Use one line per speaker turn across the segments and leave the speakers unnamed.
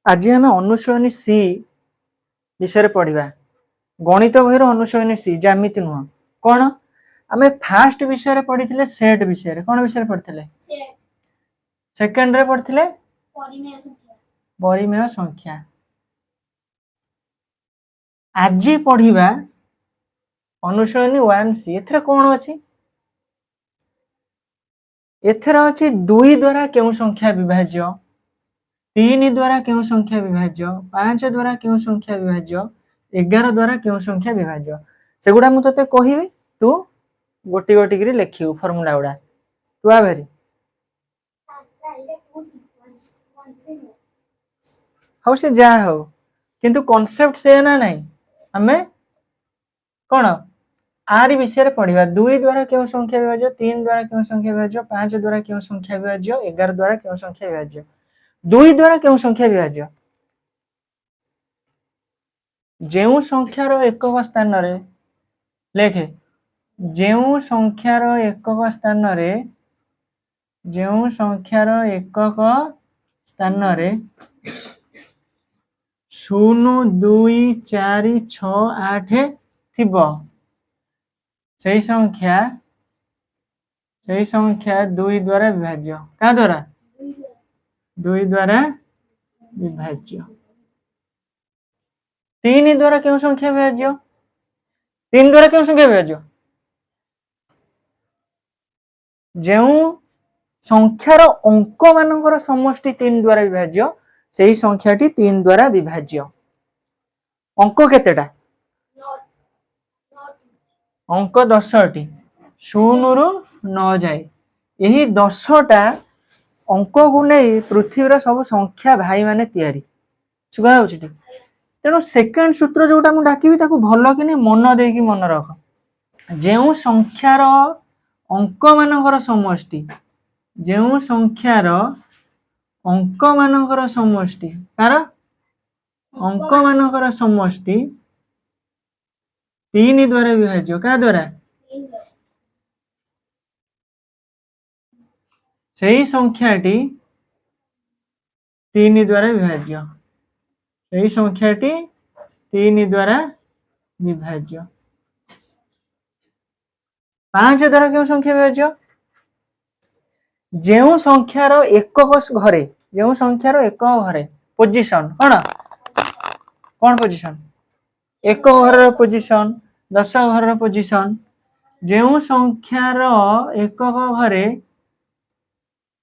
आज आम अनुशयनी सी विषय पढ़ा गणित बहिर अनुशयनी सी जामिति नुह कौन आम फास्ट विषय पढ़ी सेट विषय कौन विषय पढ़ते सेकेंड रे पढ़ते परिमेय संख्या आज पढ़ा अनुशयनी 1C एथर कौन अच्छी एथर अच्छी 2 द्वारा क्यों संख्या विभाज्य 3 द्वारा क्यों संख्या विभाज्य 5 द्वारा क्यों संख्या विभाज्य 11 द्वारा क्यों संख्या विभाज्य से गुड़ा मुझे तते कहबी तू गोटी गोटी करी लिखिबू फॉर्मूला गुड़ा तू आ भारी हाउ से जा हो किंतु कांसेप्ट से ना नहीं हमें कौन आर विषय पढ़ा 2 द्वारा क्यों संख्या विभाज्य 3 द्वारा क्यों संख्या विभाज्य 5 द्वारा क्यों संख्या विभाज्य 11 द्वारा क्यों संख्या विभाज्य 2 द्वारा क्यों संख्या विभाज्य जेउ संख्यार एकक स्थान रे लेखे जेउ संख्यार एकक स्थान रे जेउ संख्यार एकक स्थान रे 0 2 4 6 8 थिबो सही संख्या 2 द्वारा विभाज्य का द्वारा 2 द्वारा विभाज्य 3 द्वारा क्यों संख्या विभाज्य 3 द्वारा क्यों संख्या विभाज्य जेउ संख्यार अंक मानकर समष्टि 3 द्वारा विभाज्य सही संख्याटी 3 द्वारा विभाज्य अंक केतेटा अंक 10टी 0 रु 9 जाए यही 10टा अंक को नहीं पृथ्वीर सब संख्या भाई माने तैयारी सुगा होछि तेणु सेकेंड सूत्र जोटा मु डाकिबी ताकू भल कि मन देकी मन रख जेउ संख्यार अंक मानकर समष्टि जेउ संख्यार अंक मानकर समष्टि कार अंक मानकर समष्टि 3 द्वारा विभाज्य का द्वारा सही संख्याटी 3 द्वारा विभाज्य सही संख्याटी 3 द्वारा विभाज्य 5 द्वारा क्यों संख्या विभाज्य जेउ संख्यार एकक घरे जेउ संख्यार एकक घरे पोजीशन कौन पोजीशन एक घर पोजीशन 10 घर पोजीशन जेउ संख्यार एकक घरे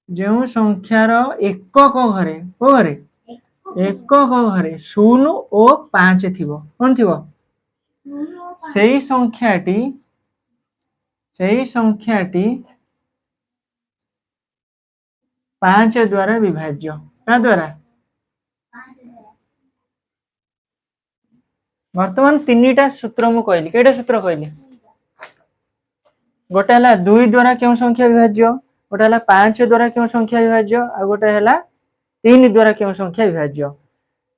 जेउ संख्यार एकक घरे को घरे एकक घरे 0 और 5 थिबो कौन थिबो सही संख्याटी 5 द्वारा विभाज्य का द्वारा वर्तमान 3टा सूत्र मु कहली केटा सूत्र कहली गोटे हला 2 द्वारा क्यों संख्या विभाज्य गोटे हला 5 द्वारा क्यों संख्या विभाज्य आ गोटे हला 3 द्वारा क्यों संख्या विभाज्य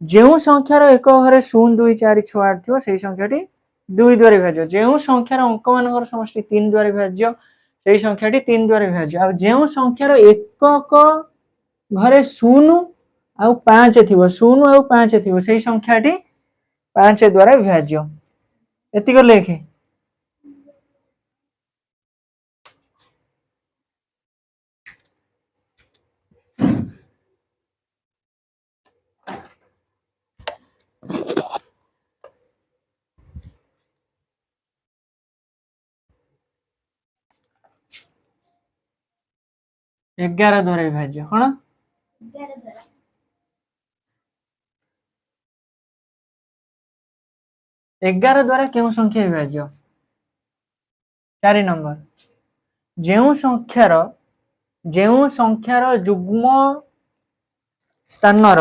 जेउ संख्यार एक घरे 0 2 4 6 8 थियो सही संख्याटी 2 द्वारा विभाज्य जेउ संख्यार अंक मानकर समष्टि 3 द्वारा विभाज्य सही संख्याटी 3 द्वारा विभाज्य आ जेउ संख्यार एकक घरे 0 आ 5 थिबो 0 आ 5 थिबो सही संख्याटी 5 द्वारा विभाज्य एतिक लेखे 11 द्वारा विभाज्य कौन 11 द्वारा क्यों संख्या विभाज्य 4 नंबर जेउ संख्यार जुग्म स्थानर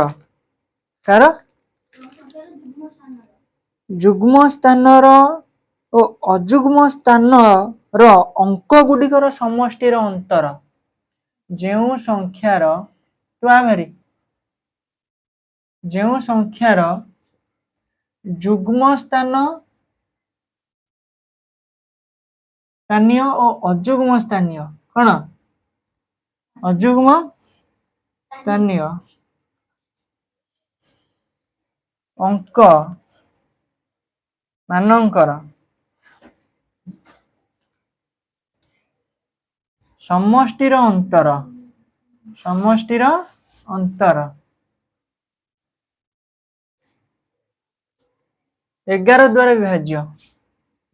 कार जुग्म स्थानर ओ अजुग्म स्थानर अंक गुडिकर समष्टिर अंतर जेउ संख्यार तो आमरी जेउ संख्यार जुग्म स्थानीय और अजुग्म स्थानीय कौन अजुग्म स्थानीय अंक मानकर समष्टिर अंतर 11 द्वारा विभाज्य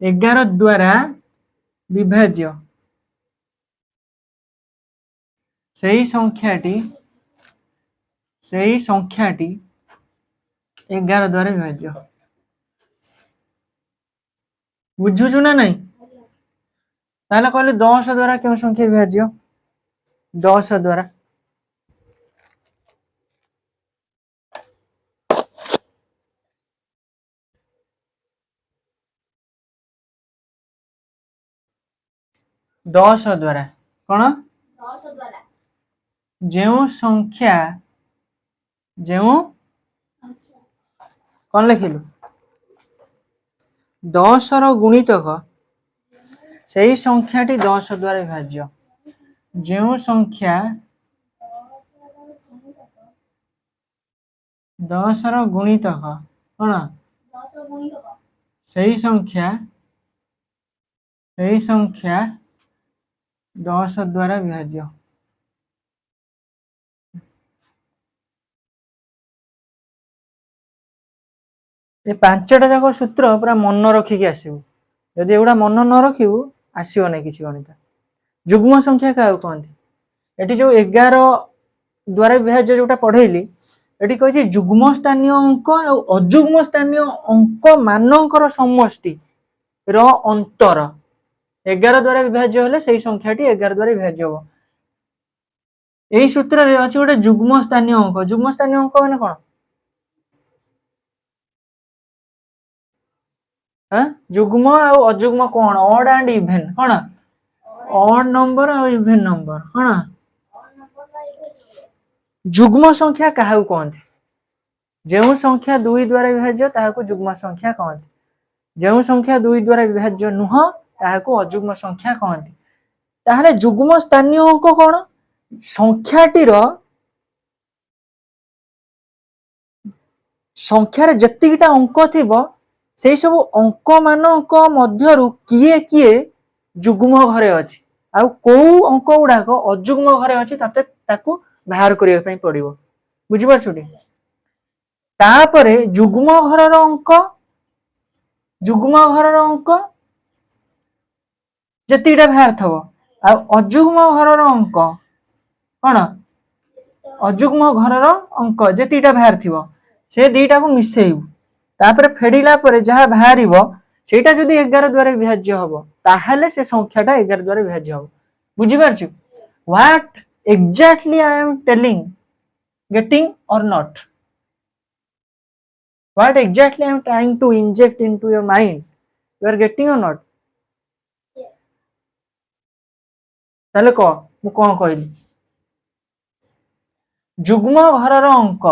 11 द्वारा विभाज्य सही संख्याटी 11 द्वारा विभाज्य बुझुचु ना नहीं ताले कहले 10 द्वारा क्यों संख्या विभाज्य 10 द्वारा 10 द्वारा कौन
10 द्वारा
जो कौन लिखिलु 10 रो गुणितक सही संख्याटी 10 द्वारा विभाज्य जो संख्या 10 रो गुणितक कौन
10 गुणितक
सही संख्या 10 द्वारा विभाज्य ये पांचटा जाक सूत्र पूरा मन रखिकी आसबू यदि एगुड़ा मन न रखिबू आसो नहीं किसी गणित जुग्म संख्या क्या कहते ये जो 11 द्वारा विभाज्य जोटा पढ़ेली ये कही जुग्म स्थानीय अंक और अजुग्म स्थानीय अंक मानकर समष्टि रो अंतर 11 द्वारा विभाज्य हेले सही संख्याटी 11 द्वारा विभाज्य हो यही सूत्र रे अछि गोटे जुग्म स्थानीय अंक माने कौन जुग्म और अजुग्म कौन ऑड एंड इवन कौन ऑड नंबर और इवन नंबर कौन जुग्म संख्या क्या कहते जो संख्या 2 द्वारा विभाज्य ताहाको जुग्म संख्या कहते जो संख्या 2 द्वारा विभाज्य नुह ताहाको अजुग्म संख्या कहते ताहले जुग्म स्थानीय अंक कौन संख्याटीर संख्यार जतिकिटा अंक थिबो से सब अंक मानक मध्यरु किए किए जुग्म घरे अछि आ को अंक गुड़ाक अजुग्म घरे अछि ताको बाहर करिया पई पड़िबो बुझि पाछुटी तापरे जुग्म घरर अंक जतिटा बाहर थबो आ अजुग्म घरर अंक कौन अजुग्म घरर अंक जतिटा बाहर थिबो से दुईटा को मिसेइबू तापर फेडिला परे जहाँ बाहरिबो सेटा जदि 11 द्वारा विभाज्य हबो ताहले से संख्याटा 11 द्वारा विभाज्य हबो बुझि पारछु what exactly I am telling getting or not what exactly I am trying to inject into your mind you are getting or not ताले को मु कोन कहली जुग्म घरर अंक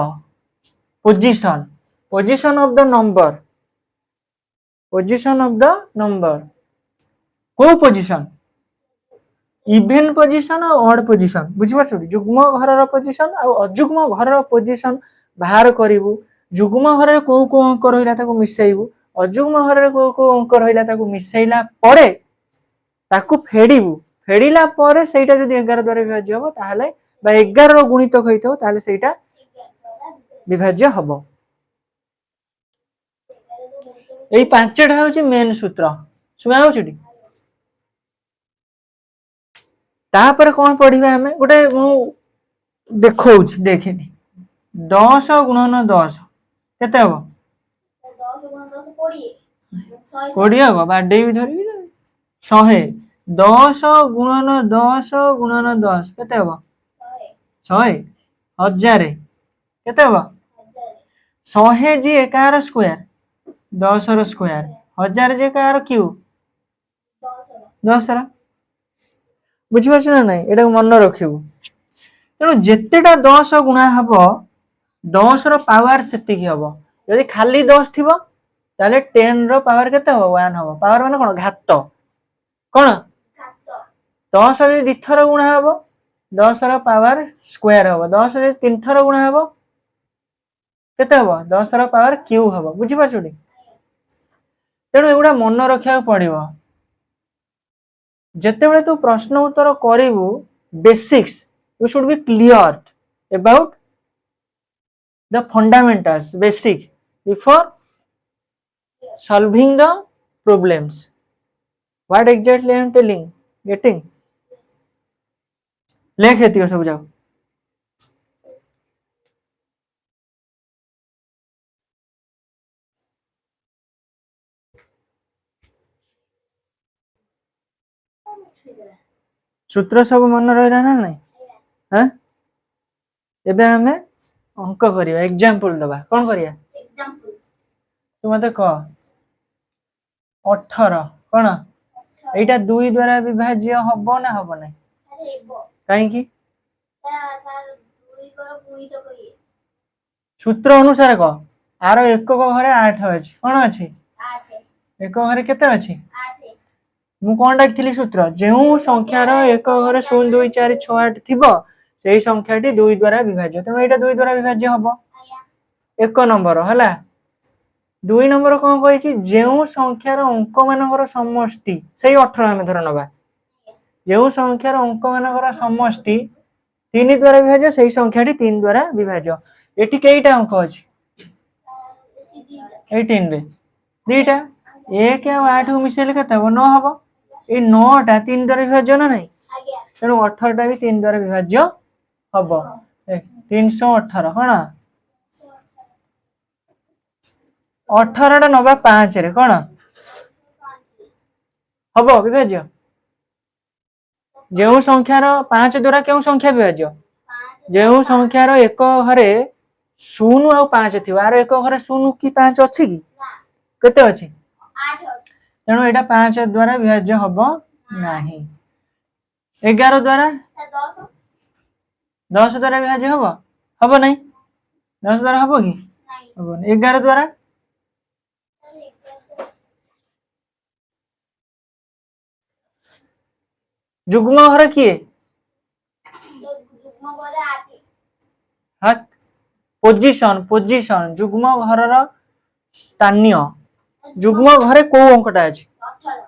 position of the number को पोजीशन इवन पोजीशन और ऑड पोजीशन बुझी पाछो जुग्म घरर position और अजुग्म घरर पोजीशन बाहर करिवु जुग्म घरर को अंक रहिला ताको मिसाइबु अजुग्म घरर को अंक रहिला ताको मिसाइला परे ताको फेडिला परे सेटा जदी 11 द्वारा विभाज्य हो ताहले बा 11 रो गुणितक होइतो ताहले सेटा विभाज्य हबो यही 5टा होची मेन सूत्र सुना होची तापर कौन पढ़िबा हमें गोटे मु देखौछ देखिनी 10 गुणन 10 केते हबो
10 गुणन 10 20
20 हबो बाडे भी धरिबी 100 10 गुणन 10 केते हबो 100 1000 केते हबो 100 जी एकार स्क्वायर 10 रो स्क्वायर 1000 जे कार क्यू 10 रा बुझी पाछ ना नहीं एटा मन रखिबू तेणु जेतेटा 10 गुणा हबो 10 रो पावर सेति की हबो यदि खाली 10 थिबो ताले 10 रो पावर केते हबो 1 हबो पावर माने कोन घात कोन 10 रे 2 थर गुणा हबो 10 रो पावर स्क्वायर हबो 10 रे 3 थर गुणा हबो केते हबो 10 रो पावर क्यू हबो बुझी पाछुडी तेणु एगुडा मन रखिया पड़िबो जेतेबेले तू प्रश्न उत्तर करिवु basics you should be clear about the fundamentals basic before solving the problems what exactly I am telling getting लेख हेतियो सब जाओ सूत्र सब मन रहिला ना नहीं हैं एबे हमें अंक करिया एग्जांपल दबा कोन करिया
एग्जांपल
तू मते कह 18 कोन एटा 2 द्वारा विभाज्य हबो ना हबो नै
अरे हेबो
काहे की
सर 2 करो गुणी तो कहिए
सूत्र अनुसार कह आरो एकक घरे 8 अछि कोन अछि
8
एक घरे केते अछि
8
मु कोन डाकिथिली सूत्र जेउ संख्यार एक घरे 0 2 4 6 8 थिबो सेही संख्याटी 2 द्वारा विभाज्य तेणु एटा 2 द्वारा विभाज्य हबो
आया
एक नंबर हला 2 नंबर कोन कहिछि जेउ संख्यार अंक मानकर समष्टि सेही 18 हम धर नबा जेउ संख्यार अंक मानकर समष्टि 3 द्वारा विभाज्य सेही संख्याटी 3 द्वारा विभाज्य एठी केइटा अंक अछि
एटी
18 रे दीटा 1 और 8 को मिसेले केते हबो 9 हबो ए 9 टा 3 द्वारा विभाज्य ना नहीं
आगे
तेणु 18 टा भी 3 द्वारा विभाज्य हबो 318 कोन 18 टा नबा 5 रे कोन हबो विभाज्य जेउ संख्यार 5 द्वारा केउ संख्या विभाज्य
5
जेउ संख्यार एक घरे 0 और 5 थिबा आरो एक घरे 0 की 5 अछि की
ना
केते अछि
8 अछि
तेणु एटा 5 द्वारा विभाज्य हबो नाही 11 द्वारा
10
10 द्वारा विभाज्य हबो हबो नहीं 10 द्वारा हबो की
नहीं
हबो 11 द्वारा जुग्म घर किए
जुग्म करे 8
हाथ पोजीशन पोजीशन जुग्म घरर स्थानीय जुग्म घरे को अंकटा अछि
18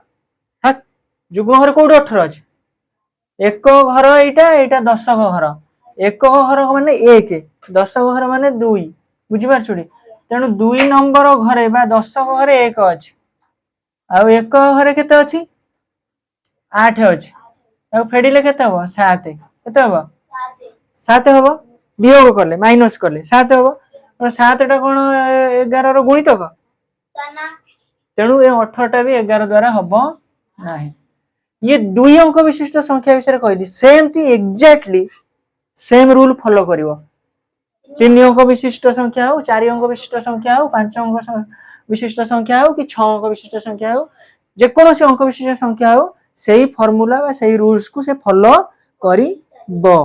हाथ जुग्म घरे कोड 18 अछि एक घर एटा एटा 10 घर एक घर माने 1 10 घर माने 2 बुझी पार छुडी तेणु 2 नंबर घरे बा 10 घरे 1 अछि आ एक घरे केते अछि 8 अछि आ फेडिले केते हबो 7 केते हबो
7
7 हबो वियोग करले माइनस करले 7 हबो और 7 टा कोन 11 रो गुणितक
तना
तेणु ए 18 टा भी 11 द्वारा हबो नाही ये 2 अंक विशिष्ट संख्या विषय कहली सेम थी एग्जैक्टली सेम रूल फॉलो करिवो 3 अंक विशिष्ट संख्या हो 4 अंक विशिष्ट संख्या हो 5 अंक विशिष्ट संख्या हो कि 6 अंक विशिष्ट संख्या हो जे कोनोसी अंक विशिष्ट संख्या हो सेही फार्मूला बा सेही रूल्स को से फॉलो करिवो